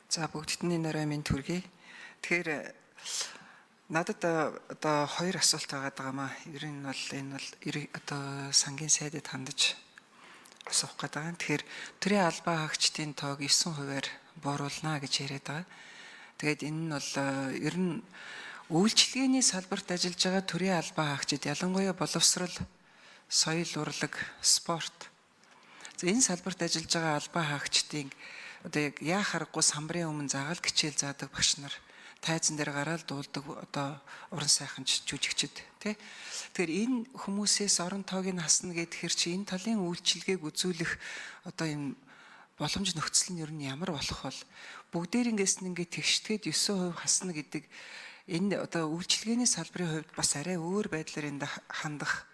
За бүгдний нэрээ минь төргий. Тэгэхээр надад одоо хоёр асуулт байгаа маа. Ер нь бол энэ бол одоо сангийн сайдад хандаж асуух гэдэг. Тэгэхээр төрийн албаа хаагчдын тоог 9%-аар бууруулна гэж яриад байгаа. Тэгээд энэ нь бол ер нь үйлчилгээний салбарт ажиллаж байгаа төрийн албаа хаагчид ялангуяа боловсрал, соёл урлаг, спорт. Энэ салбарт ажиллаж байгаа албаа хаагчдын одоо яг яа харахгүй самбарын өмнө заагаал хичээл заадаг багш нар тайзан дээр гараад дуулдаг одоо уран сайханч жүжигчд тий. Тэгэхээр энэ хүмүүсээс орон тоог нь хасна гэхээр чи энэ талын үйлчилгээг үзүүлэх одоо юм боломж нөхцөл нь ер нь ямар болох бол бүгдээрнгээс нь ингээд тэгштэд 9% хасна гэдэг энэ одоо үйлчилгээний салбарын хувьд бас арай өөр байдлаар энд хандах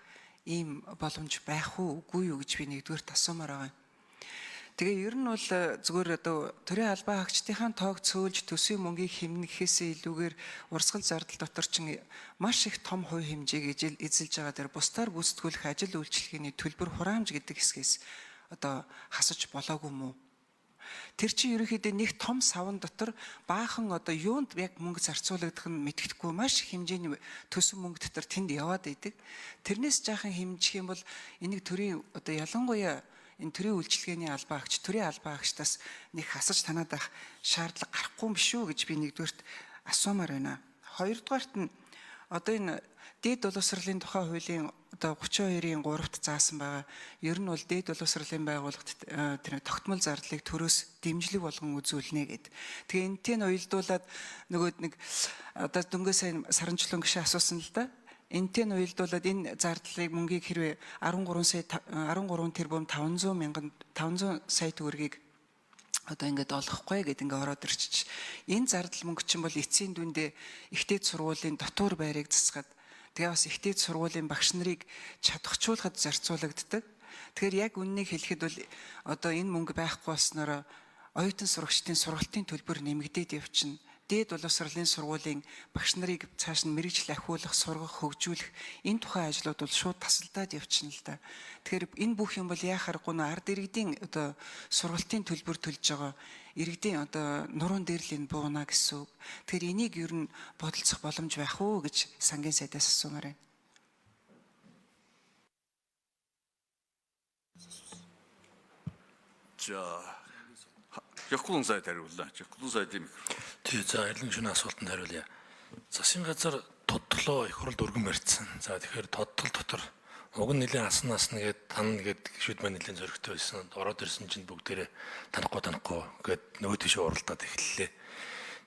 ийм боломж байх уу үгүй юу гэж би нэгдүгээр асуумаар байгаа. Тэгээ ер нь бол зүгээр одоо төрийн албаа хаагчдын тоог цөөлж төсвийн мөнгийг хэмнэхээсээ илүүгээр урсгал зардал дотор чинь маш их том хувь хэмжээг эзэлж байгаа дээр бусдаар гүйцэтгүүлэх ажил үйлчилгээний төлбөр хураамж гэдэг хэсгээс одоо хасаж болоогүй мүү? Тэр чинь ерөнхийдөө нэг том савн дотор баахан одоо юунд яг мөнгө зарцуулагдах нь мэддэхгүй маш их хэмжээний төсөв мөнгө дотор тэнд яваад идэг. Тэрнээс жаахан хэмжих юм бол энийг төрийн одоо ялангуяа энэ төрийн үйлчилгээний албаа хаагч, төрийн албаа хаагчдаас нэг хасаж танаад байх шаардлага гарахгүй юм шүү гэж би нэгдүгээрт асуумаар байна. Хоёрдугаарт нь одоо энэ дээд боловсролын тухай хуулийн одоо 32-ийн 3-т заасан байгаа. Ер нь бол дээд боловсролын байгууллагт тэр тогтмол зардлыг төрөөс дэмжлэг болгон үзүүлнэ гэд. Тэгээ энтэй нь уялдуулаад нөгөө нэг одоо дөнгөж сайн саранчлан гişэ асуусан л да. Энтэй нь уялдуулаад энэ зардлыг мөнгийг хэрвээ 13 тэрбум 500 сая төгрөгийг одоо ингээд олохгүй гэд ингээд ороод ирчих. Энэ зардал мөнгө чинь бол эцсийн дүндээ ихтэйд сургуулийн дотуур байрыг засгаад тэгээ бас ихтэйд сургуулийн багш нарыг чадахжуулахад зарцуулагддаг. Тэгэхээр яг үннийг хэлэхэд бол одоо энэ мөнгө байхгүй болсноор оюутан сурагчдын сургалтын төлбөр нэмэгдээд явчихна. Дээд боловсролын сургуулийн багш нарыг цааш нь мэрэгжил ахиулах, сургах, хөгжүүлэх энэ тухайн ажлууд бол шууд тасалдаад явчихна л да. Тэгэхээр энэ бүх юм бол яхахгүй нөө ард иргэдийн одоо сургалтын төлбөр төлж байгаа иргэдийн одоо нуруунд дээр л энэ бууна гэсэн үг. Тэгэхээр энийг ер нь бодолцох боломж байх уу гэж сангийн сайдаас асуумаар байна. За Жохлон сайд хариуллаа. Жохлон сайдын микрофон. Тий, за ялан шөнө асуултанд хариулъя. Засгийн газар тодглоо их хурлд өргөн барьсан. За тэгэхээр тодтол дотор уг нь нэлийн асна гэд тань гэд гişүүд маань нэлийн зөрөгтэй байсан. Ороод ирсэн чинь бүгдээрээ танихгүй гэд нөгөө тийшээ уралдаад эхэллээ.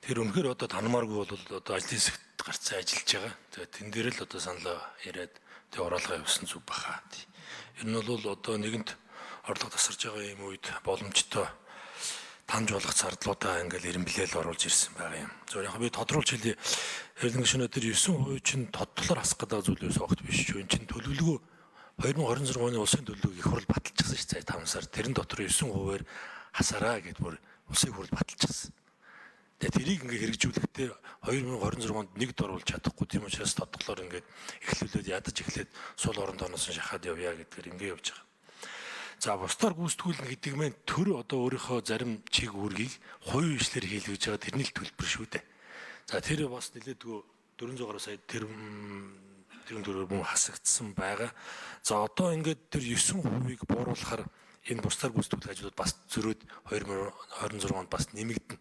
Тэр үнэхээр одоо танамааргүй бол одоо ажлын хэсэгт гарцсан ажиллаж байгаа. Тэгээ тэн дээр л одоо саналаа яриад тэг оруулга явуулсан зүг баха. Ер нь бол одоо нэгэнт орлого тасарч байгаа юм үед боломжтой танж болох зардлуудаа ингээл эренблээл оруулж ирсэн байгаа юм. Зөв яг би тодруулж хэлье. Эрдэнэ гишүүнүүд тэр 9% чинь тодтолоор хасах гэдэг зүйлээс огт биш шүү. Энд чинь төлөвлөгөө 2026 оны улсын төлөвлөгөөг их хурл баталчихсан шүү дээ 5 сар. Тэрэн дотор 9%-аар хасаараа гэдээ бүр улсын хурл баталчихсан. Тэгээ тэрийг ингээ хэрэгжүүлэхдээ 2026 онд нэгд оруулж чадахгүй тийм учраас тодтолоор ингээд эхлүүлээд ядаж эхлээд сул орон тооноос шахаад явъя гэдгээр ингээ явж байгаа. За бусдаар гүйцэтгүүлнэ гэдэг мэн төр одоо өөрийнхөө зарим чиг үүргийг хувийн хвшлэр хийлгэж байгаа тэрний л төлбөр шүү дээ. За тэр бас нэлээдгүй 400 сая тэрэн төрөөр мөн хасагдсан байгаа. За одоо ингээд тэр 9%-ийг бууруулахаар энэ бусдаар гүйцэтгүүлэх ажлууд бас зөрөөд 2026 онд бас нэмэгдэнэ.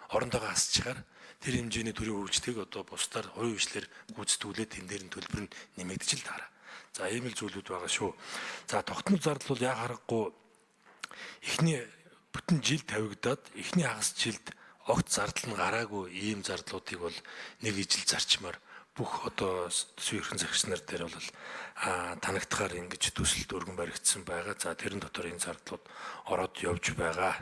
Орондоогоо хасчихаар тэр хэмжээний төрийн хөгжлийг одоо бусдаар хувийн хвшлэр гүйцэтгүүлээд тэн дээр нь төлбөр нь нэмэгдэж л таараа. За ийм л зүйлүүд байгаа шүү. За тогтмол зардал бол яг харахгүй эхний бүтэн жил тавигдаад эхний хагас жилд огт зардал нь гараагүй ийм зардлуудыг бол нэг ижил зарчмаар бүх одоо төсвийн эрхэм загч нар дээр бол танагдахаар ингэж төсөлд өргөн баригдсан байгаа. За тэрэн дотор энэ зардлууд ороод явж байгаа.